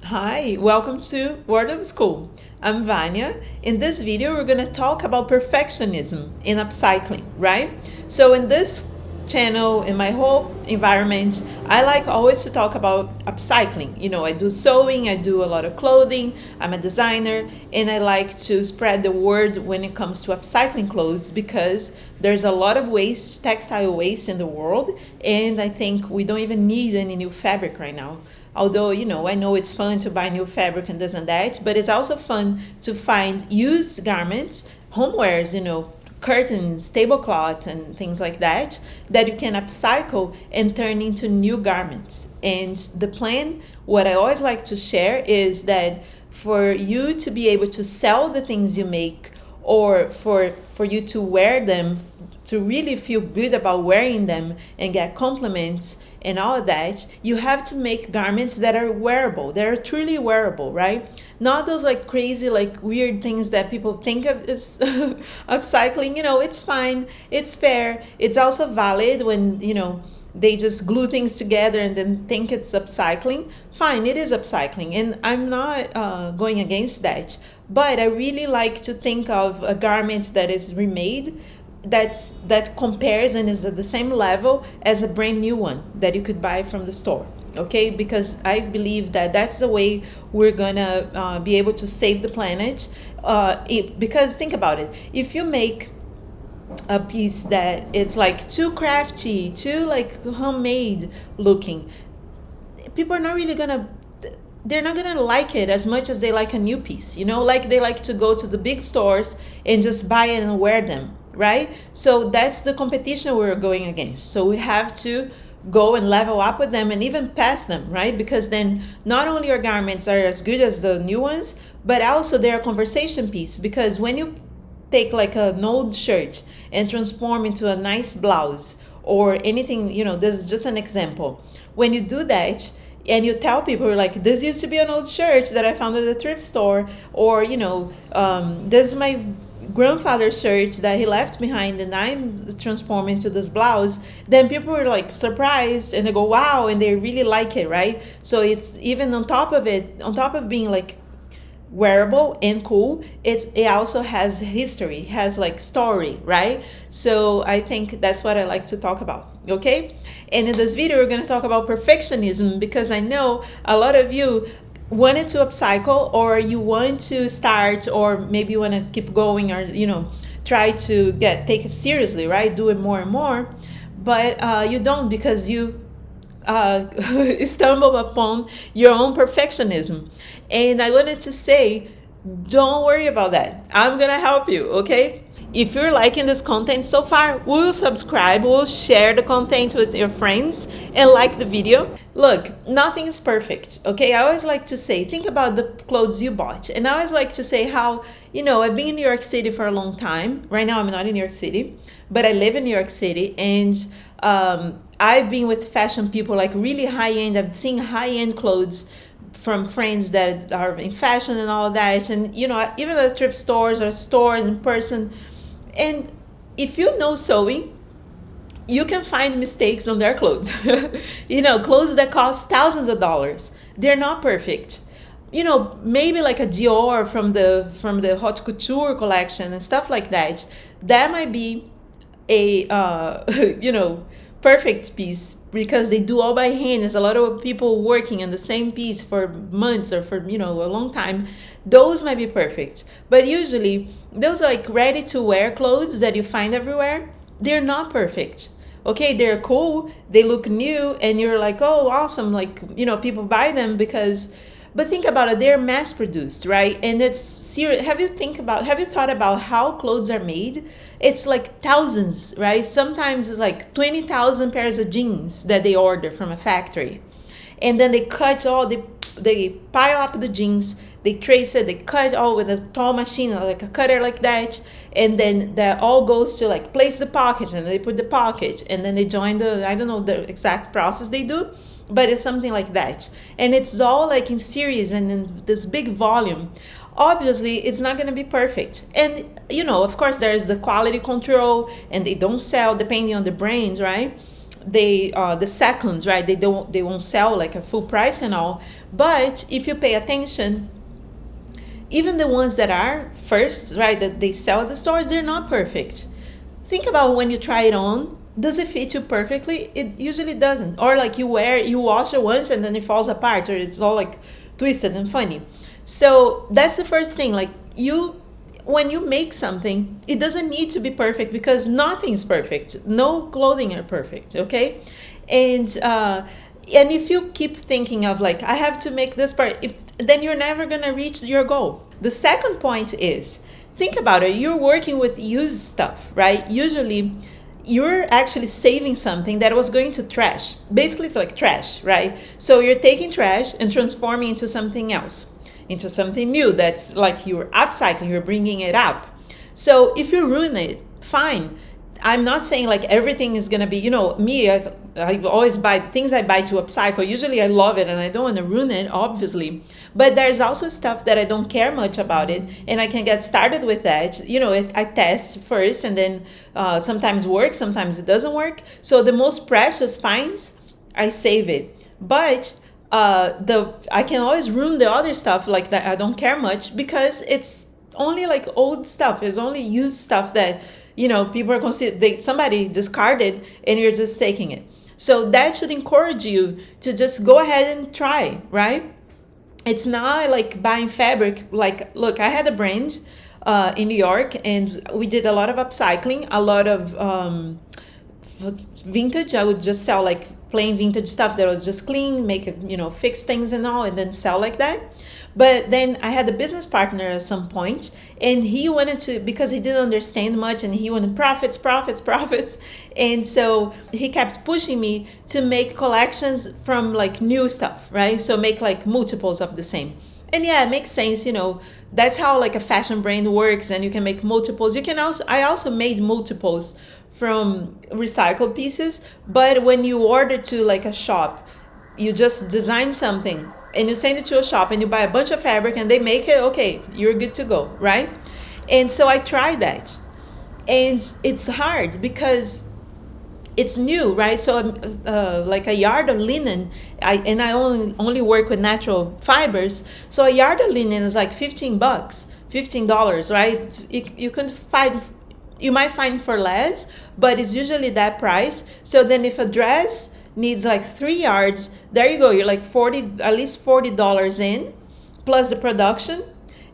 Hi, welcome to Word of School. I'm Vanya. In this video, we're going to talk about perfectionism in upcycling, right? So in this channel, in my whole environment, I like always to talk about upcycling. I do sewing, I do a lot of clothing, I'm a designer, and I like to spread the word when it comes to upcycling clothes because there's a lot of waste, textile waste in the world, and I think we don't even need any new fabric right now. Although, I know it's fun to buy new fabric and this and that, but it's also fun to find used garments, homewares, curtains, tablecloth, and things like that, that you can upcycle and turn into new garments. And the plan, what I always like to share is that for you to be able to sell the things you make, or for you to wear them, to really feel good about wearing them and get compliments and all of that, you have to make garments that are wearable, that are truly wearable, right? Not those like crazy, like weird things that people think of as upcycling. It's fine, it's fair, it's also valid when, they just glue things together and then think it's upcycling. Fine, it is upcycling, and I'm not going against that. But I really like to think of a garment that is remade, that compares and is at the same level as a brand new one that you could buy from the store. Okay, because I believe that that's the way we're gonna be able to save the planet. Because think about it, if you make a piece that it's like too crafty, too like homemade looking, people are not really gonna, they're not gonna like it as much as they like a new piece. Like they like to go to the big stores and just buy it and wear them, right? So that's the competition we're going against. So we have to go and level up with them and even pass them, right? Because then not only our garments are as good as the new ones, but also they're a conversation piece. Because when you take like an old shirt and transform into a nice blouse or anything, this is just an example. When you do that and you tell people, like, this used to be an old shirt that I found at the thrift store, or this is my grandfather's shirt that he left behind and I'm transforming into this blouse, then people are like surprised and they go, wow, and they really like it, right? So it's even on top of it, on top of being like wearable and cool, it also has history, has like story, right? So I think that's what I like to talk about. Okay, and in this video we're going to talk about perfectionism, because I know a lot of you wanted to upcycle, or you want to start, or maybe you want to keep going, or try to take it seriously, right? Do it more and more, but you don't, because you stumble upon your own perfectionism. And I wanted to say, don't worry about that. I'm gonna help you, okay? If you're liking this content so far, will subscribe, will share the content with your friends, and like the video. Look, nothing is perfect, okay? I always like to say, think about the clothes you bought. And I always like to say how, I've been in New York City for a long time. Right now I'm not in New York City, but I live in New York City, and I've been with fashion people, like really high-end. I've seen high-end clothes from friends that are in fashion and all that, and even at thrift stores or stores in person. And if you know sewing, you can find mistakes on their clothes. Clothes that cost thousands of dollars, they're not perfect. Maybe like a Dior from the haute couture collection and stuff like that, that might be a perfect piece, because they do all by hand. There's a lot of people working on the same piece for months or for a long time. Those might be perfect, but usually those like ready to wear clothes that you find everywhere, they're not perfect. Okay, they're cool, they look new, and you're like, oh, awesome, like people buy them because, but think about it, they're mass produced, right? And it's serious. Have you thought about how clothes are made? It's like thousands, right? Sometimes it's like 20,000 pairs of jeans that they order from a factory. And then they cut they pile up the jeans, they trace it, they cut all with a tall machine, like a cutter like that. And then that all goes to like place the pocket, and they put the pocket, and then they join I don't know the exact process they do, but it's something like that. And it's all like in series and in this big volume. Obviously it's not going to be perfect, and of course there's the quality control, and they don't sell, depending on the brand, right? they the seconds, right, they won't sell like a full price and all. But if you pay attention, even the ones that are first, right, that they sell at the stores, they're not perfect. Think about when you try it on, does it fit you perfectly? It usually doesn't. Or like you wash it once and then it falls apart, or it's all like twisted and funny. So that's the first thing. Like when you make something, it doesn't need to be perfect, because nothing's perfect. No clothing are perfect, okay? And if you keep thinking of like, I have to make this part, then you're never gonna reach your goal. The second point is, think about it. You're working with used stuff, right? Usually you're actually saving something that was going to trash. Basically, it's like trash, right? So you're taking trash and transforming into something else, into something new that's like you're upcycling, you're bringing it up. So if you ruin it, fine. I'm not saying like everything is gonna be, me, I always buy things I buy to upcycle. Usually I love it and I don't want to ruin it, obviously. But there's also stuff that I don't care much about it, and I can get started with that. I test first, and then sometimes works, sometimes it doesn't work. So the most precious finds, I save it. But I can always ruin the other stuff like that. I don't care much, because it's only like old stuff. It's only used stuff that people are consider somebody discarded, and you're just taking it. So that should encourage you to just go ahead and try, right? It's not like buying fabric. Like, look, I had a brand in New York, and we did a lot of upcycling, a lot of vintage. I would just sell like plain vintage stuff that was just clean, make it, fix things and all, and then sell like that. But then I had a business partner at some point, and he wanted to, because he didn't understand much, and he wanted profits. And so he kept pushing me to make collections from like new stuff, right? So make like multiples of the same. And yeah, it makes sense, that's how like a fashion brand works, and you can make multiples. I also made multiples from recycled pieces, but when you order to like a shop, you just design something and you send it to a shop and you buy a bunch of fabric and they make it, okay, you're good to go, right? And so I tried that, and it's hard because it's new, right? So like a yard of linen, I only work with natural fibers, so a yard of linen is like $15, right? You might find for less, but it's usually that price. So then if a dress needs like 3 yards, there you go, you're like at least $40 in, plus the production.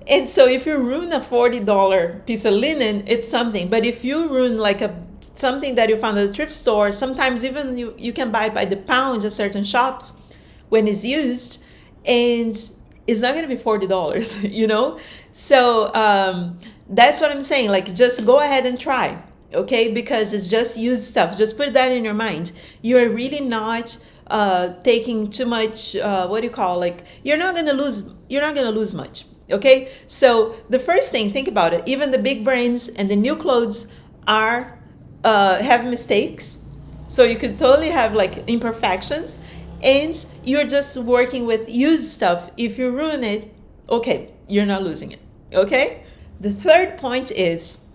And so if you ruin a $40 piece of linen, it's something. But if you ruin like something that you found at a thrift store, sometimes even you can buy by the pound at certain shops when it's used, and it's not going to be $40, So that's what I'm saying. Like, just go ahead and try, okay? Because it's just used stuff. Just put that in your mind. You're really not taking too much. You're not gonna lose much. Okay. So the first thing, think about it. Even the big brands and the new clothes have mistakes. So you could totally have like imperfections, and you're just working with used stuff. If you ruin it, okay, you're not losing it. Okay. The third point is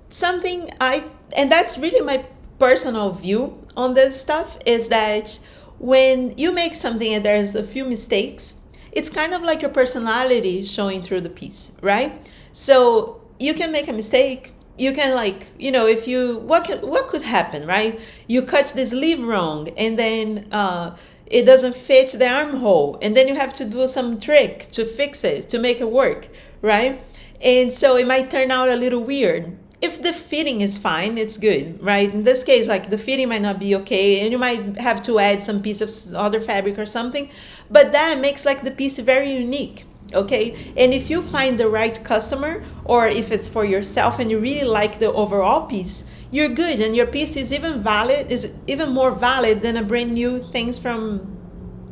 something and that's really my personal view on this stuff, is that when you make something and there's a few mistakes, it's kind of like your personality showing through the piece, right? So you can make a mistake. You can what could happen, right? You cut the sleeve wrong, and then it doesn't fit the armhole, and then you have to do some trick to fix it, to make it work, right? And so it might turn out a little weird. If the fitting is fine, it's good, right? In this case, like the fitting might not be okay, and you might have to add some piece of other fabric or something, but that makes like the piece very unique, okay? And if you find the right customer, or if it's for yourself and you really like the overall piece, you're good, and your piece is even more valid than a brand new things from,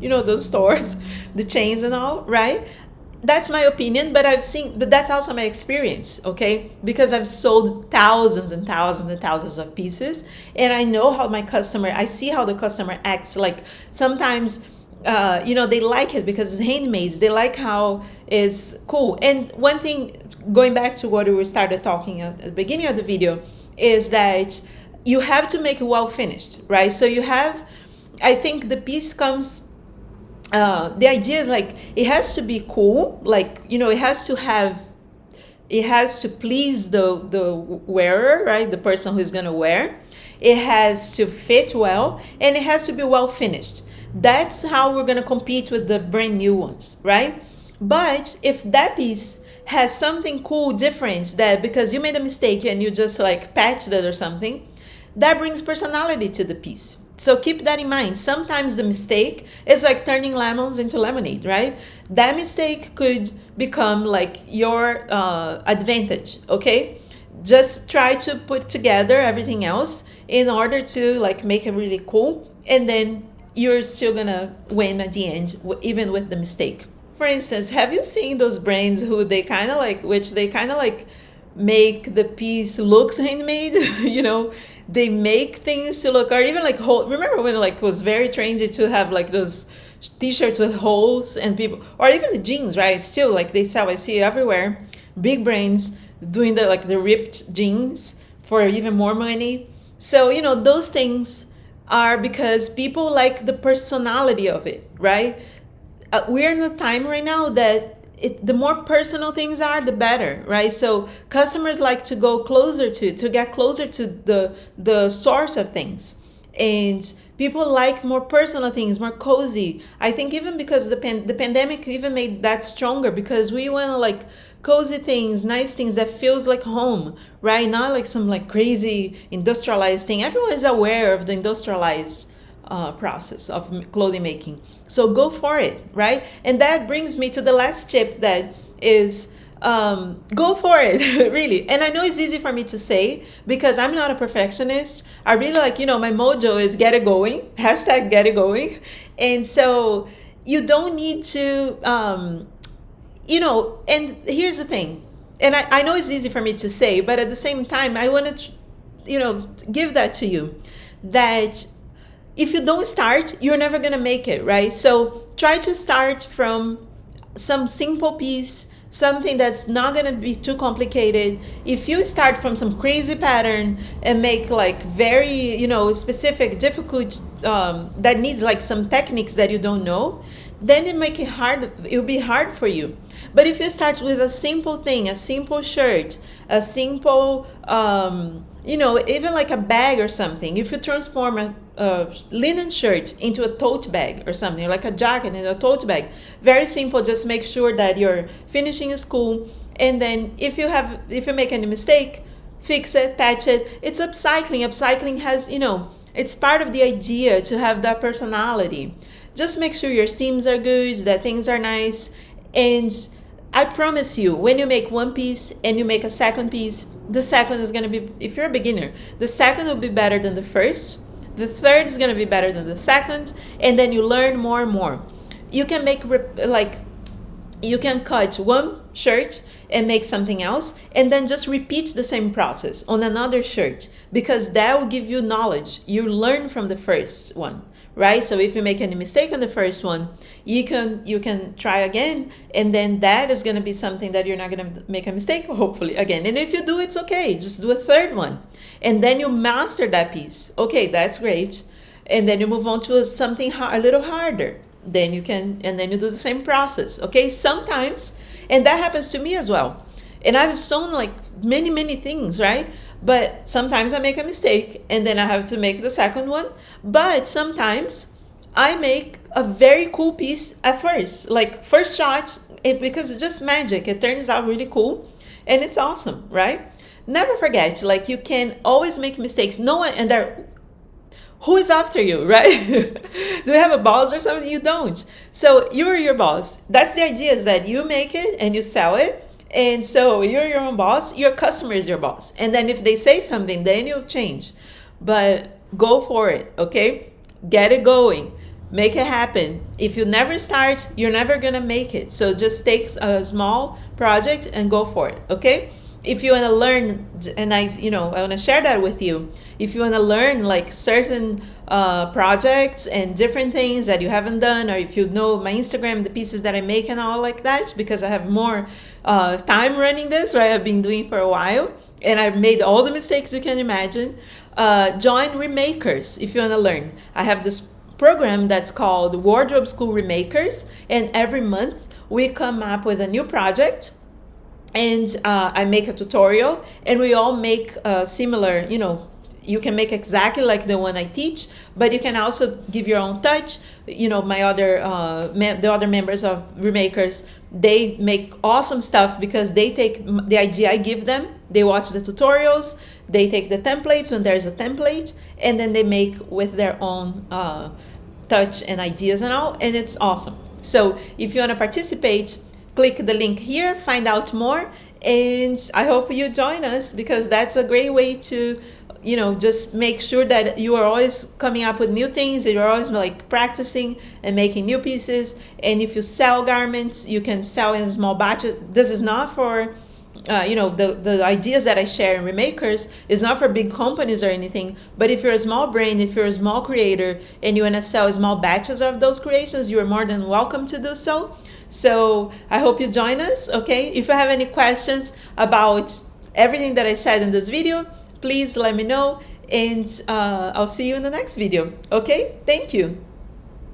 those stores, the chains and all, right? That's my opinion, but I've seen that's also my experience, okay? Because I've sold thousands and thousands and thousands of pieces, and I know I see how the customer acts. Like sometimes, they like it because it's handmade. They like how it's cool. And one thing, going back to what we started talking at the beginning of the video, is that you have to make it well finished, right? So you have, I think the piece comes, the idea is like it has to be cool, like, you know, it has to please the wearer, right? The person who's gonna wear. It has to fit well, and it has to be well finished. That's how we're gonna compete with the brand new ones, right? But if that piece has something cool, different, that because you made a mistake and you just like patched it or something, that brings personality to the piece. So keep that in mind. Sometimes the mistake is like turning lemons into lemonade, right? That mistake could become like your advantage, okay? Just try to put together everything else in order to like make it really cool, and then you're still gonna win at the end, even with the mistake. For instance, have you seen those brands who they kind of like, which they kind of like make the piece looks handmade? You know, they make things to look, or even like whole. Remember when like was very trendy to have like those t-shirts with holes, and people, or even the jeans, right? Still like they sell, I see everywhere, big brands doing the like the ripped jeans for even more money. So, you know, those things are because people like the personality of it, right? We're in a time right now that the more personal things are, the better, right? So customers like to go closer to get closer to the source of things, and people like more personal things, more cozy. I think even because the pandemic even made that stronger, because we want to like cozy things, nice things that feels like home, right? Not like some like crazy industrialized thing. Everyone is aware of the industrialized process of clothing making. So go for it, right? And that brings me to the last tip, that is go for it, really. And I know it's easy for me to say because I'm not a perfectionist. I really like, you know, my mojo is get it going, hashtag get it going. And so you don't need to, you know, and here's the thing. And I know it's easy for me to say, but at the same time, I want to, you know, give that to you, that if you don't start, you're never going to make it, right? So try to start from some simple piece, something that's not going to be too complicated. If you start from some crazy pattern and make like very, you know, specific, difficult, that needs like some techniques that you don't know, then it make it hard. It'll be hard for you. But if you start with a simple thing, a simple shirt, a simple, you know, even like a bag or something, if you transform a linen shirt into a tote bag or something, like a jacket into a tote bag, very simple. Just make sure that your finishing is cool. And then if you make any mistake, fix it, patch it. It's upcycling. Upcycling has, you know, it's part of the idea to have that personality. Just make sure your seams are good, that things are nice. And I promise you, when you make one piece and you make a second piece, the second is going to be, if you're a beginner, the second will be better than the first. The third is going to be better than the second. And then you learn more and more. You can make, like, you can cut one shirt and make something else, and then just repeat the same process on another shirt, because that will give you knowledge. You learn from the first one, right? So if you make any mistake on the first one, you can try again, and then that is going to be something that you're not going to make a mistake, hopefully, again. And if you do, it's okay. Just do a third one, and then you master that piece. Okay, that's great. And then you move on to something a little harder. Then you can, and then you do the same process. Okay, sometimes, and that happens to me as well. And I've sewn like many things, right? But sometimes I make a mistake and then I have to make the second one. But sometimes I make a very cool piece at first, like first shot, because it's just magic. It turns out really cool and it's awesome, right? Never forget, like, you can always make mistakes. No one, and there, who is after you, right? Do you have a boss or something? You don't. So you're your boss. That's the idea, is that you make it and you sell it. And so you're your own boss. Your customer is your boss. And then if they say something, then you'll change. But go for it, okay? Get it going. Make it happen. If you never start, you're never going to make it. So just take a small project and go for it, okay? if you want to learn, and I want to share that with you. If you want to learn like certain projects and different things that you haven't done, or if you know my Instagram, the pieces that I make and all like that, because I have more time running this, right? I've been doing for a while, and I've made all the mistakes you can imagine. Join Remakers if you want to learn. I have this program that's called Wardrobe School Remakers, and every month we come up with a new project, and I make a tutorial, and we all make similar, you can make exactly like the one I teach, but you can also give your own touch. My other the other members of Remakers, they make awesome stuff because they take the idea I give them, they watch the tutorials, they take the templates when there's a template, and then they make with their own touch and ideas and all, and it's awesome. So if you want to participate, click the link here, find out more, and I hope you join us, because that's a great way to just make sure that you are always coming up with new things, that you're always like practicing and making new pieces. And if you sell garments, you can sell in small batches. This is not for the ideas that I share in Remakers is not for big companies or anything, but if you're a small brand, if you're a small creator and you want to sell small batches of those creations, you are more than welcome to do so. So I hope you join us, okay? If you have any questions about everything that I said in this video, please let me know, and I'll see you in the next video, okay? Thank you.